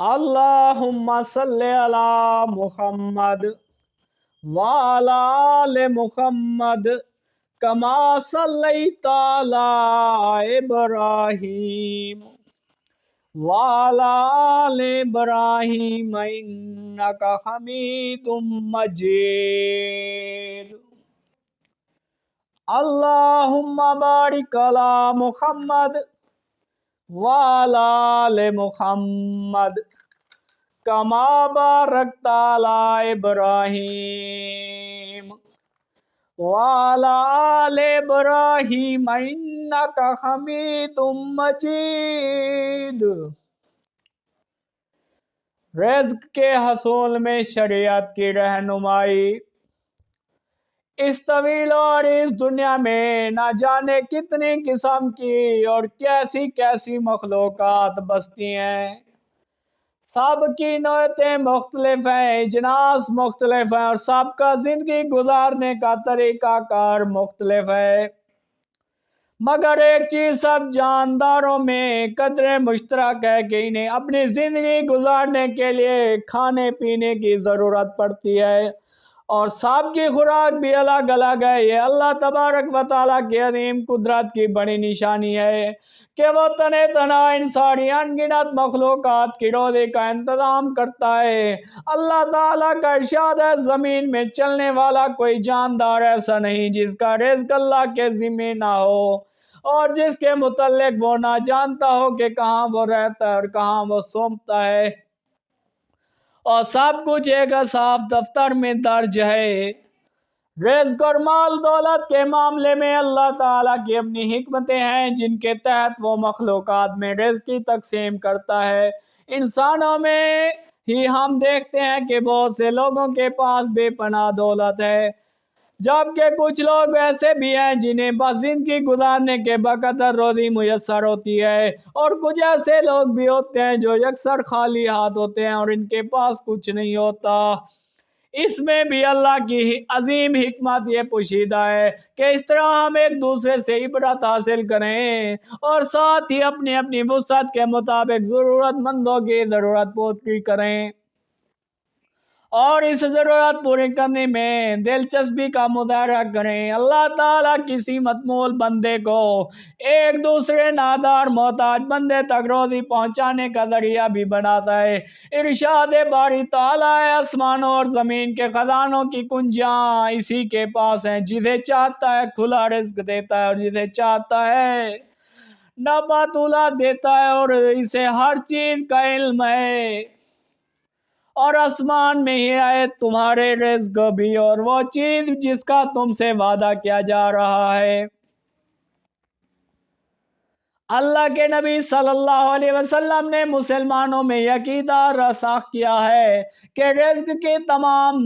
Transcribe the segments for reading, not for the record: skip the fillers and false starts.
اللہم صلی علی محمد وعلی آل محمد کما صلیت علی ابراہیم وعلی آل ابراہیم انک حمید مجید اللہم بارک علی محمد وعلی آل محمد کما بارکت علی ابراہیم وعلی آل ابراہیم انک حمید مجید۔ رزق کے حصول میں شریعت کی رہنمائی۔ اس طویل اور اس دنیا میں نہ جانے کتنی قسم کی اور کیسی کیسی مخلوقات بستی ہیں، سب کی نوعیتیں مختلف ہیں، اجناس مختلف ہیں، اور سب کا زندگی گزارنے کا طریقہ کار مختلف ہے، مگر ایک چیز سب جانداروں میں قدر مشترک ہے کہ انہیں اپنی زندگی گزارنے کے لیے کھانے پینے کی ضرورت پڑتی ہے، اور سب کی خوراک بھی الگ الگ ہے۔ یہ اللہ تبارک و تعالیٰ کی عظیم قدرت کی بڑی نشانی ہے کہ وہ تنہ تنہا ان ساری ان گنت مخلوقات کی روزی کا انتظام کرتا ہے۔ اللہ تعالیٰ کا ارشاد ہے، زمین میں چلنے والا کوئی جاندار ایسا نہیں جس کا رزق اللہ کے ذمہ نہ ہو، اور جس کے متعلق وہ نہ جانتا ہو کہ کہاں وہ رہتا ہے اور کہاں وہ سونپتا ہے، اور سب کچھ ایک صاف دفتر میں درج ہے۔ رزق اور مال دولت کے معاملے میں اللہ تعالیٰ کی اپنی حکمتیں ہیں جن کے تحت وہ مخلوقات میں رزق کی تقسیم کرتا ہے۔ انسانوں میں ہی ہم دیکھتے ہیں کہ بہت سے لوگوں کے پاس بے پناہ دولت ہے، جبکہ کچھ لوگ ایسے بھی ہیں جنہیں بس زندگی گزارنے کے بقدر روزی میسر ہوتی ہے، اور کچھ ایسے لوگ بھی ہوتے ہیں جو یکسر خالی ہاتھ ہوتے ہیں اور ان کے پاس کچھ نہیں ہوتا۔ اس میں بھی اللہ کی عظیم حکمت یہ پوشیدہ ہے کہ اس طرح ہم ایک دوسرے سے عبرت حاصل کریں اور ساتھ ہی اپنی اپنی وسعت کے مطابق ضرورت مندوں کی ضرورت پوری کریں، اور اس ضرورت پوری کرنے میں دلچسپی کا مظاہرہ کریں۔ اللہ تعالیٰ کسی مطمول بندے کو ایک دوسرے نادار محتاج بندے تک روزی پہنچانے کا ذریعہ بھی بناتا ہے۔ ارشاد باری تعالیٰ ہے، آسمانوں اور زمین کے خزانوں کی کنجیاں اسی کے پاس ہیں، جسے چاہتا ہے کھلا رزق دیتا ہے اور جسے چاہتا ہے نباتولہ دیتا ہے، اور اسے ہر چیز کا علم ہے، اور آسمان میں ہی ہے تمہارے رزق بھی اور وہ چیز جس کا تم سے وعدہ کیا جا رہا ہے۔ اللہ کے نبی صلی اللہ علیہ وسلم نے مسلمانوں میں یہ عقیدہ راسخ کیا ہے کہ رزق کی تمام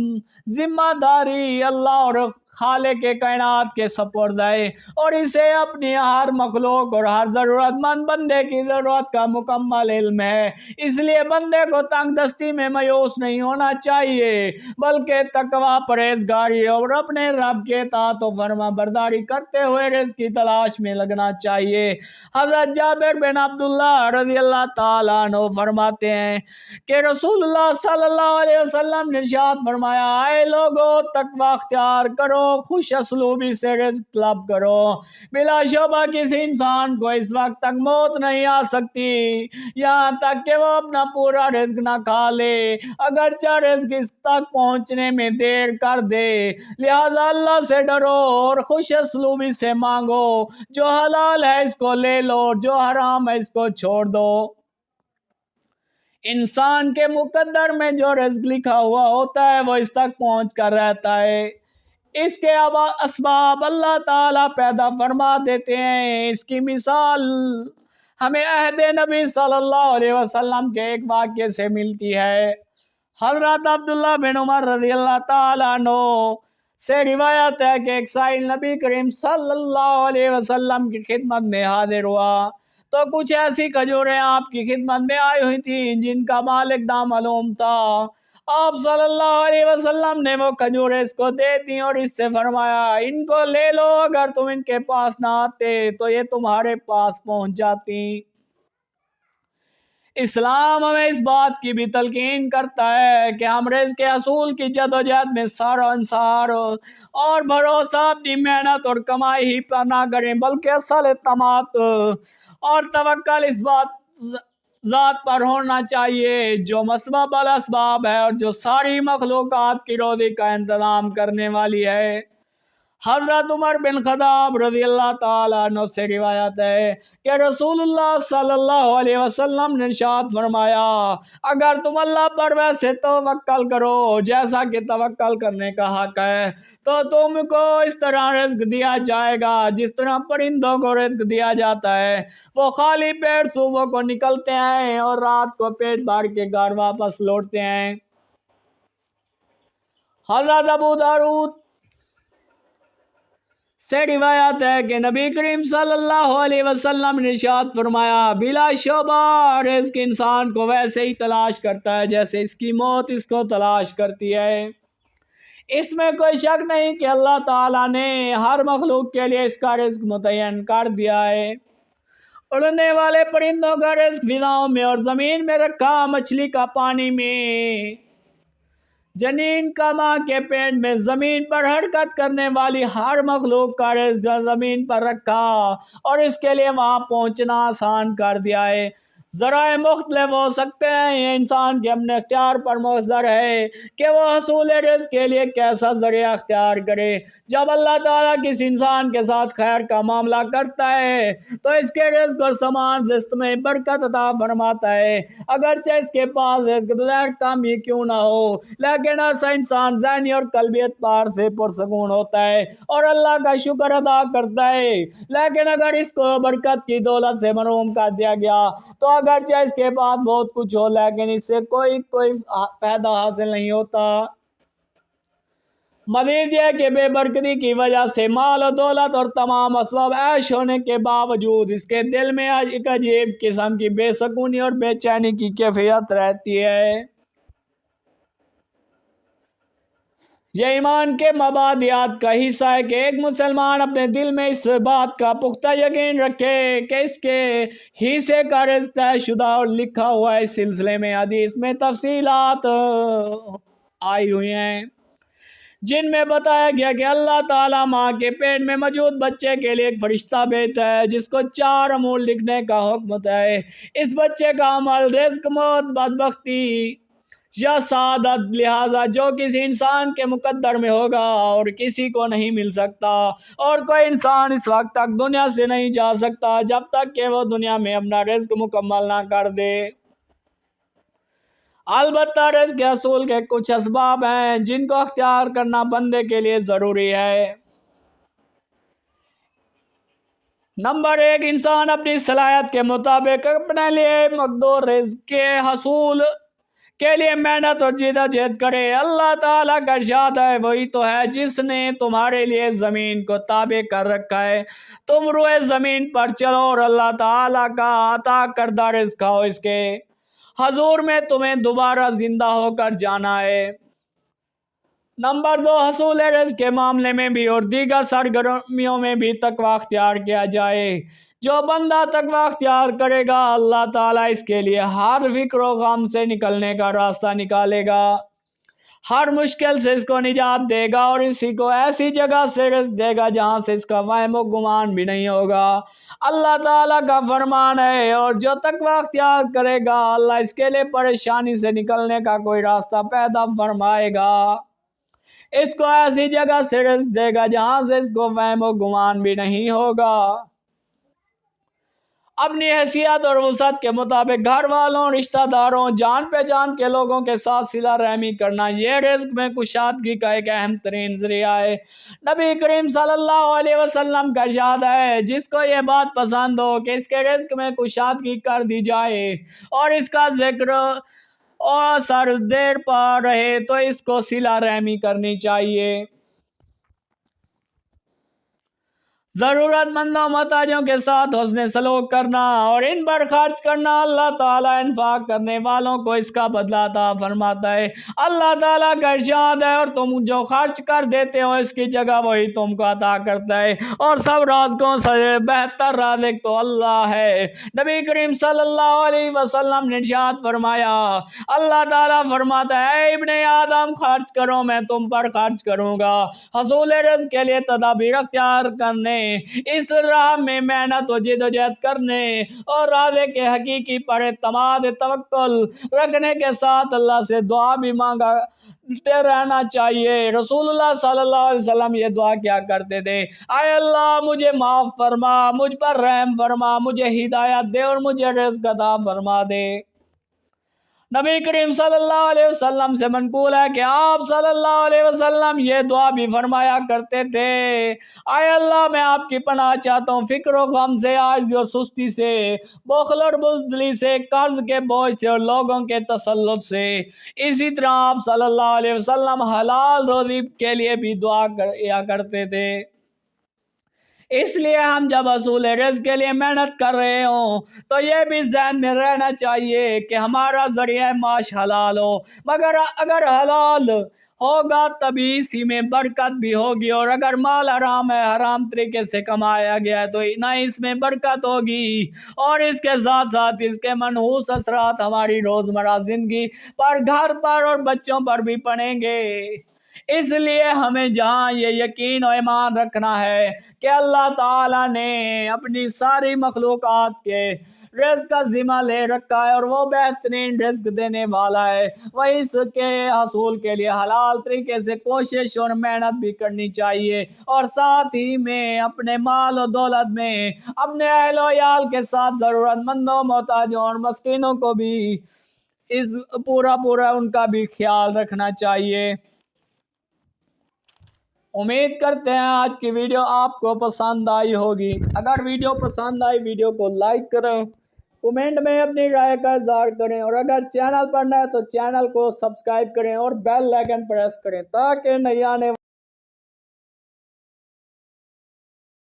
ذمہ داری اللہ اور خالق کائنات کے سپرد ہے، اور اسے اپنی ہر مخلوق اور ہر ضرورت مند بندے کی ضرورت کا مکمل علم ہے۔ اس لیے بندے کو تنگ دستی میں مایوس نہیں ہونا چاہیے، بلکہ تقویٰ، پرہیزگاری اور اپنے رب کے اطاعت و فرما برداری کرتے ہوئے رزق کی تلاش میں لگنا چاہیے۔ حضرت جابر بن عبداللہ رضی اللہ تعالیٰ عنہ فرماتے ہیں کہ رسول اللہ صلی اللہ علیہ وسلم نے ارشاد فرمایا، اے لوگو تقویٰ اختیار کرو، خوش اسلوبی سے رزق طلب کرو، بلا شبہ کسی انسان کو اس وقت تک موت نہیں آ سکتی یہاں تک کہ وہ اپنا پورا رزق نہ کھا لے، اگرچہ رزق اس تک پہنچنے میں دیر کر دے۔ لہذا اللہ سے ڈرو اور خوش اسلوبی سے مانگو، جو حلال ہے اس کو لے لو، جو حرام ہے اس کو چھوڑ دو۔ انسان کے مقدر میں جو رزق لکھا ہوا ہوتا ہے وہ اس تک پہنچ کر رہتا ہے، اس کے اسباب اللہ تعالیٰ پیدا فرما دیتے ہیں۔ اس کی مثال ہمیں عہد نبی صلی اللہ علیہ وسلم کے ایک واقعے سے ملتی ہے۔ حضرت عبداللہ بن عمر رضی اللہ تعالیٰ عنہ سے روایت ہے کہ ایک سائل نبی کریم صلی اللہ علیہ وسلم کی خدمت میں حاضر ہوا تو کچھ ایسی کھجوریں آپ کی خدمت میں آئی ہوئی تھیں جن کا مالک نامعلوم تھا۔ آپ صلی اللہ علیہ وسلم نے وہ کھجوریں اس کو دے دیں اور اس سے فرمایا، ان کو لے لو، اگر تم ان کے پاس نہ آتے تو یہ تمہارے پاس پہنچ جاتی۔ اسلام ہمیں اس بات کی بھی تلقین کرتا ہے کہ ہم رزق کے حصول کی جدوجہد میں سارا انصار اور بھروسہ اپنی محنت اور کمائی ہی پر نہ کریں، بلکہ اصل اعتماد اور توکل اس ذات پر ہونا چاہیے جو مسبب الاسباب ہے اور جو ساری مخلوقات کی روزی کا انتظام کرنے والی ہے۔ حضرت عمر بن خطاب رضی اللہ تعالیٰ عنہ سے روایت ہے کہ رسول اللہ صلی اللہ علیہ وسلم نے ارشاد فرمایا، اگر تم اللہ پر ویسے توکل کرو جیسا کہ توکل کرنے کا حق ہے تو تم کو اس طرح رزق دیا جائے گا جس طرح پرندوں کو رزق دیا جاتا ہے۔ وہ خالی پیٹ صبح کو نکلتے ہیں اور رات کو پیٹ بھر کے گھر واپس لوٹتے ہیں۔ حضرت ابو داؤد سے روایت ہے کہ نبی کریم صلی اللہ علیہ وسلم نے ارشاد فرمایا، بلا شبہ رزق انسان کو ویسے ہی تلاش کرتا ہے جیسے اس کی موت اس کو تلاش کرتی ہے۔ اس میں کوئی شک نہیں کہ اللہ تعالیٰ نے ہر مخلوق کے لیے اس کا رزق متعین کر دیا ہے۔ اڑنے والے پرندوں کا رزق فضاؤں میں اور زمین میں رکھا، مچھلی کا پانی میں، جنین کا ماں کے پیٹ میں، زمین پر حرکت کرنے والی ہر مخلوق کا رزق زمین پر رکھا اور اس کے لیے وہاں پہنچنا آسان کر دیا ہے۔ ذرائع مختلف ہو سکتے ہیں، یہ انسان کے اپنے اختیار پر منحصر ہے کہ وہ حصول رزق کے لیے کیسا ذریعہ اختیار کرے۔ جب اللہ تعالیٰ کسی انسان کے ساتھ خیر کا معاملہ کرتا ہے تو اس کے رزق اور سامان رزق میں برکت عطا فرماتا ہے، اگرچہ اس کے پاس رزق کم ہی کیوں نہ ہو، لیکن ایسا انسان ذہنی اور قلبی اعتبار سے پرسکون ہوتا ہے اور اللہ کا شکر ادا کرتا ہے۔ لیکن اگر اس کو برکت کی دولت سے محروم کر دیا گیا تو اگرچہ اس کے پاس بہت کچھ ہو لیکن اس سے کوئی فائدہ حاصل نہیں ہوتا۔ مزید یہ کہ بے برکتی کی وجہ سے مال و دولت اور تمام اسباب عیش ہونے کے باوجود اس کے دل میں ایک عجیب قسم کی بے سکونی اور بے چینی کی کیفیت رہتی ہے۔ یہ ایمان کے مبادیات کا حصہ ہے کہ ایک مسلمان اپنے دل میں اس بات کا پختہ یقین رکھے کہ اس کے حصے کا رزق طے شدہ اور لکھا ہوا ہے۔ اس سلسلے میں حدیث میں تفصیلات آئی ہوئی ہیں جن میں بتایا گیا کہ اللہ تعالیٰ ماں کے پیٹ میں موجود بچے کے لیے ایک فرشتہ بھیجتا ہے جس کو 4 امور لکھنے کا حکم ہوتا ہے۔ اس بچے کا عمل، رزق، موت، بدبختی یا سعادت، لہذا جو کسی انسان کے مقدر میں ہوگا اور کسی کو نہیں مل سکتا، اور کوئی انسان اس وقت تک دنیا سے نہیں جا سکتا جب تک کہ وہ دنیا میں اپنا رزق مکمل نہ کر دے۔ البتہ رزق کے حصول کے کچھ اسباب ہیں جن کو اختیار کرنا بندے کے لیے ضروری ہے۔ نمبر 1، انسان اپنی صلاحیت کے مطابق اپنے لیے مقدور رزق کے حصول کے لیے محنت اور جدوجہد کرے۔ اللہ تعالیٰ کا ارشاد ہے، وہی تو ہے جس نے تمہارے لیے زمین کو تابع کر رکھا ہے، تم روئے زمین پر چلو اور اللہ تعالیٰ کا عطا کردہ رزق کھاؤ، اس کے حضور میں تمہیں دوبارہ زندہ ہو کر جانا ہے۔ نمبر 2، حصول رزق کے معاملے میں بھی اور دیگر سرگرمیوں میں بھی تقویٰ اختیار کیا جائے۔ جو بندہ تقویٰ اختیار کرے گا اللہ تعالیٰ اس کے لیے ہر فکر و غم سے نکلنے کا راستہ نکالے گا، ہر مشکل سے اس کو نجات دے گا اور اسی کو ایسی جگہ سے رزق دے گا جہاں سے اس کا وہم و گمان بھی نہیں ہوگا۔ اللہ تعالیٰ کا فرمان ہے، اور جو تقویٰ اختیار کرے گا اللہ اس کے لیے پریشانی سے نکلنے کا کوئی راستہ پیدا فرمائے گا، اس کو ایسی جگہ سے رزق دے گا جہاں سے اس کو وہم و گمان بھی نہیں ہوگا۔ اپنی حیثیت اور وسعت کے مطابق گھر والوں، رشتہ داروں، جان پہچان کے لوگوں کے ساتھ صلہ رحمی کرنا یہ رزق میں کشادگی کا ایک اہم ترین ذریعہ ہے۔ نبی کریم صلی اللہ علیہ وسلم کا ارشاد ہے، جس کو یہ بات پسند ہو کہ اس کے رزق میں کشادگی کر دی جائے اور اس کا ذکر اور اثر دیر پا رہے تو اس کو صلہ رحمی کرنی چاہیے۔ ضرورت مندوں محتاجوں کے ساتھ حسن سلوک کرنا اور ان پر خرچ کرنا اللہ تعالیٰ انفاق کرنے والوں کو اس کا بدلہ عطا فرماتا ہے۔ اللہ تعالیٰ کا ارشاد ہے اور تم جو خرچ کر دیتے ہو اس کی جگہ وہی تم کو عطا کرتا ہے، اور سب رازقوں سے بہتر رازق تو اللہ ہے۔ نبی کریم صلی اللہ علیہ وسلم نے ارشاد فرمایا، اللہ تعالیٰ فرماتا ہے اے ابن آدم خرچ کرو میں تم پر خرچ کروں گا۔ حصول رزق کے لیے تدابیر اختیار کرنے، اس راہ میں محنت و جدوجہد کرنے اور رازق کے حقیقی پر اعتماد توکل رکھنے کے ساتھ اللہ سے دعا بھی مانگتے رہنا چاہیے۔ رسول اللہ صلی اللہ علیہ وسلم یہ دعا کیا کرتے تھے، اے اللہ مجھے معاف فرما، مجھ پر رحم فرما، مجھے ہدایت دے اور مجھے رزق عطا فرما دے۔ نبی کریم صلی اللہ علیہ وسلم سے منقول ہے کہ آپ صلی اللہ علیہ وسلم یہ دعا بھی فرمایا کرتے تھے، اے اللہ میں آپ کی پناہ چاہتا ہوں فکر و غم سے، عاجزی اور سستی سے، بخل اور بزدلی سے، قرض کے بوجھ سے اور لوگوں کے تسلط سے۔ اسی طرح آپ صلی اللہ علیہ وسلم حلال روزی کے لیے بھی دعا کیا کرتے تھے۔ اس لیے ہم جب حصول رزق کے لیے محنت کر رہے ہوں تو یہ بھی ذہن میں رہنا چاہیے کہ ہمارا ذریعہ معاش حلال ہو، مگر اگر حلال ہوگا تبھی اسی میں برکت بھی ہوگی، اور اگر مال حرام ہے، حرام طریقے سے کمایا گیا ہے تو نہ اس میں برکت ہوگی، اور اس کے ساتھ ساتھ اس کے منحوس اثرات ہماری روزمرہ زندگی پر، گھر پر اور بچوں پر بھی پڑیں گے۔ اس لیے ہمیں جہاں یہ یقین و ایمان رکھنا ہے کہ اللہ تعالیٰ نے اپنی ساری مخلوقات کے رزق کا ذمہ لے رکھا ہے اور وہ بہترین رزق دینے والا ہے، وہ اس کے حصول کے لیے حلال طریقے سے کوشش اور محنت بھی کرنی چاہیے، اور ساتھ ہی میں اپنے مال و دولت میں اپنے اہل و عیال کے ساتھ ضرورت مندوں، محتاجوں اور مسکینوں کو بھی پورا ان کا بھی خیال رکھنا چاہیے۔ امید کرتے ہیں آج کی ویڈیو آپ کو پسند آئی ہوگی۔ اگر ویڈیو پسند آئی ویڈیو کو لائک کریں، کمنٹ میں اپنی رائے کا اظہار کریں، اور اگر چینل پر نئے تو چینل کو سبسکرائب کریں اور بیل آئیکن پریس کریں تاکہ نئی آنے